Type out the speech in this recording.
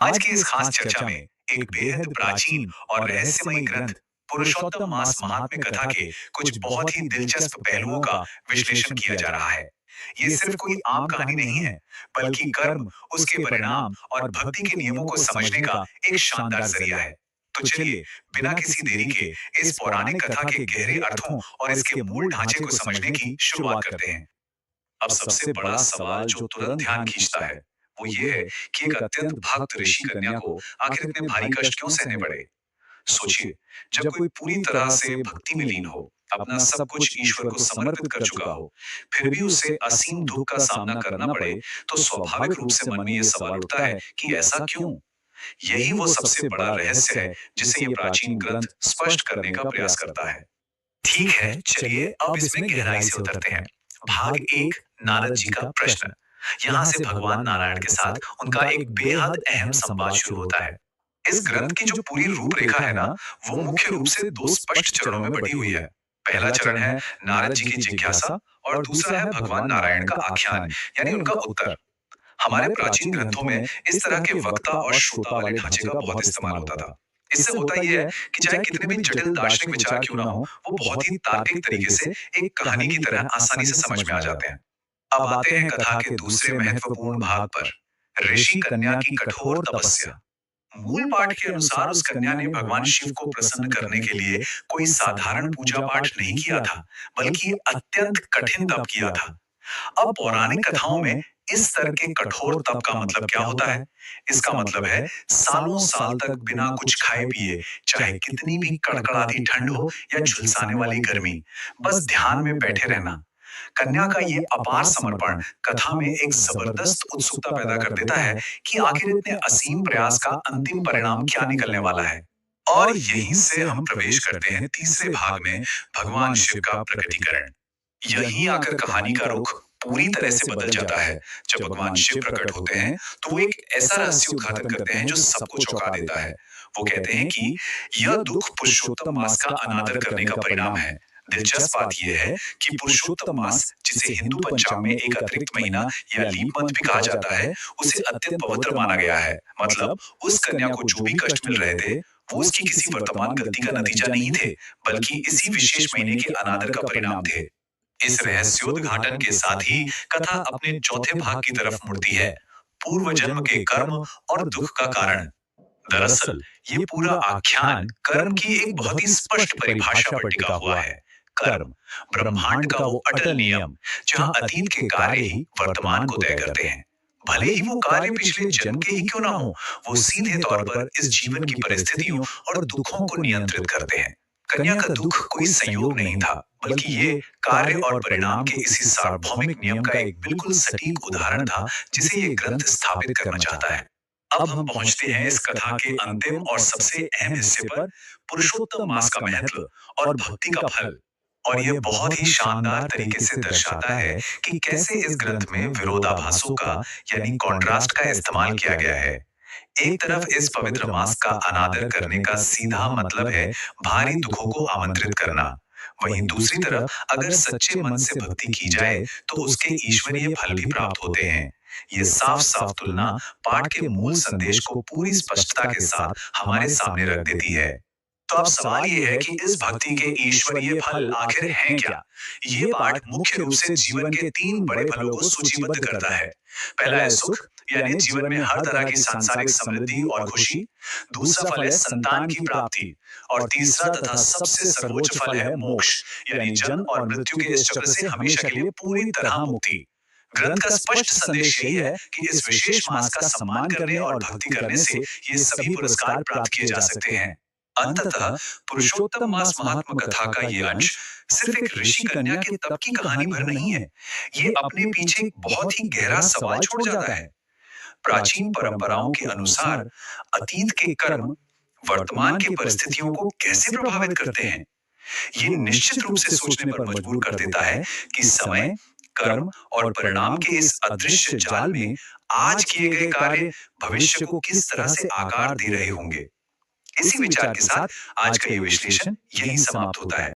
आज की इस खास चर्चा में एक बेहद प्राचीन और रहस्यमयी ग्रंथ पुरुषोत्तम मास महात्म्य कथा के कुछ बहुत ही दिलचस्प पहलुओं का विश्लेषण किया जा रहा है। ये सिर्फ कोई आम कहानी नहीं है, बल्कि कर्म, उसके परिणाम और भक्ति के नियमों को समझने का एक शानदार जरिया है। तो चलिए, बिना किसी देरी के इस पौराणिक कथा के गहरे अर्थों और इसके मूल ढांचे को समझने की शुरुआत करते हैं। अब सबसे बड़ा सवाल जो तुरंत ध्यान खींचता है, वो ये है कि एक अत्यंत भक्त ऋषि कन्या को आखिर इतने भारी कष्ट क्यों सहने पड़े। सोचिए, जब कोई पूरी तरह से भक्ति में लीन हो, अपना सब कुछ ईश्वर को समर्पित कर चुका हो, फिर भी उसे असीम दुख का सामना करना पड़े, तो स्वाभाविक रूप से मन में ये सवाल उठता है कि ऐसा क्यों। यही वो सबसे बड़ा रहस्य है जिसे ये प्राचीन ग्रंथ स्पष्ट करने का प्रयास करता है। ठीक है, चलिए अब इसमें गहराई से उतरते हैं। भाग एक, नारद जी का प्रश्न। यहाँ से भगवान नारायण के साथ उनका एक बेहद अहम संवाद शुरू होता है। इस ग्रंथ की जो पूरी रूपरेखा है ना, वो मुख्य रूप से दो स्पष्ट चरणों में बटी हुई है। पहला चरण है नारद जी की जिज्ञासा और दूसरा है भगवान नारायण का आख्यान, यानी उनका उत्तर। हमारे प्राचीन ग्रंथों में इस तरह के वक्ता और श्रोता वाले ढांचे का बहुत इस्तेमाल होता था। इससे होता यह है कि चाहे कितने भी जटिल दार्शनिक विचार क्यों ना हो, वो बहुत ही तार्किक तरीके से एक कहानी की तरह आसानी से समझ में आ जाते हैं। अब आते हैं कथा के दूसरे महत्वपूर्ण भाग पर, ऋषि कन्या की कठोर तपस्या। मूल पाठ के अनुसार उस कन्या ने भगवान शिव को प्रसन्न करने के लिए कोई साधारण पूजा पाठ नहीं किया था, बल्कि अत्यंत कठिन तप किया था। अब पौराणिक कथाओं में इस तरह के कठोर तप का मतलब क्या होता है? इसका मतलब है सालों साल तक बिना कुछ खाए पिए, चाहे कितनी भी कड़कड़ाती ठंड हो या झुलसाने वाली गर्मी, बस ध्यान में बैठे रहना। कन्या का ये अपार समर्पण कथा में एक जबरदस्त उत्सुकता पैदा कर देता है कि आखिर इतने असीम प्रयास का अंतिम परिणाम क्या निकलने वाला है। और यहीं से हम प्रवेश करते हैं तीसरे भाग में, भगवान शिव का प्रकटीकरण। यहीं आकर कहानी का रुख पूरी तरह से बदल जाता है। जब भगवान शिव प्रकट होते हैं, तो वो एक ऐसा रहस्य उद्घाटन करते हैं जो सबको चौंका देता है। वो कहते हैं कि यह दुख पुरुषोत्तम मास का अनादर करने का परिणाम है। दिलचस्प बात यह है कि पुरुषोत्तम मास, जिसे हिंदू पंचांग में एक अतिरिक्त महीना या लीप मंथ भी कहा जाता है, उसे अत्यंत पवित्र माना गया है। मतलब उस कन्या को जो भी कष्ट मिल रहे थे, वो उसकी किसी वर्तमान गलती का नतीजा नहीं थे, बल्कि इसी विशेष महीने के अनादर का परिणाम थे। इस रहस्योद्घाटन के साथ ही कथा अपने चौथे भाग की तरफ मुड़ती है, पूर्व जन्म के कर्म और दुख का कारण। दरअसल ये पूरा आख्यान कर्म की एक बहुत ही स्पष्ट परिभाषा पर टिका हुआ है। कर्म, ब्रह्मांड का वो अटल नियम, जहां अतीत के कार्य ही वर्तमान को तय करते हैं। भले ही वो कार्य पिछले जन्म के ही क्यों ना हो, वो सीधे तौर पर इस जीवन की परिस्थितियों और दुखों को नियंत्रित करते हैं। कन्या का दुख कोई संयोग नहीं था, बल्कि ये कार्य और परिणाम के इसी सार्वभौमिक नियम का एक बिल्कुल सटीक उदाहरण था, जिसे ये ग्रंथ स्थापित करना चाहता है। अब हम पहुंचते हैं इस कथा के अंतिम और सबसे अहम हिस्से पर, पुरुषोत्तम मास का महत्व और भक्ति का फल। और यह बहुत ही शानदार तरीके से दर्शाता है कि कैसे इस ग्रंथ में विरोधाभासों का, यानी कॉन्ट्रास्ट का इस्तेमाल किया गया है। एक तरफ इस पवित्र मास का अनादर करने का सीधा मतलब है भारी दुखों को आमंत्रित करना, वहीं दूसरी तरफ अगर सच्चे मन से भक्ति की जाए तो उसके ईश्वरीय फल भी प्राप्त होते हैं। ये साफ साफ तुलना पाठ के मूल संदेश को पूरी स्पष्टता के साथ हमारे सामने रख देती है। तो अब सवाल ये है कि इस भक्ति के ईश्वरीय फल आखिर हैं क्या? ये पाठ मुख्य रूप से जीवन के तीन बड़े फलों को सूचीबद्ध करता है। पहला है सुख, यानी जीवन में हर तरह की सांसारिक समृद्धि और खुशी। दूसरा फल है संतान की प्राप्ति, और तीसरा तथा सबसे सर्वोच्च फल है मोक्ष, यानी जन्म और मृत्यु के इस चक्र से हमेशा के लिए पूरी तरह मुक्ति। ग्रंथ का स्पष्ट संदेश यही है कि इस विशेष मास का सम्मान करने और भक्ति करने से ये सभी पुरस्कार प्राप्त किए जा सकते हैं। अंततः पुरुषोत्तम मास महात्म कथा का ये अंश सिर्फ एक ऋषि कन्या के तप की कहानी भर नहीं है, ये अपने पीछे एक बहुत ही गहरा सवाल छोड़ जाता है। प्राचीन परंपराओं के अनुसार अतीत के कर्म वर्तमान की परिस्थितियों को कैसे प्रभावित करते हैं? ये निश्चित रूप से सोचने पर मजबूर कर देता है कि समय, कर्म और परिणाम के इस अदृश्य जाल में आज किए गए कार्य भविष्य को किस तरह से आकार दे रहे होंगे। इसी विचार के साथ आज का ये विश्लेषण यहीं समाप्त होता है।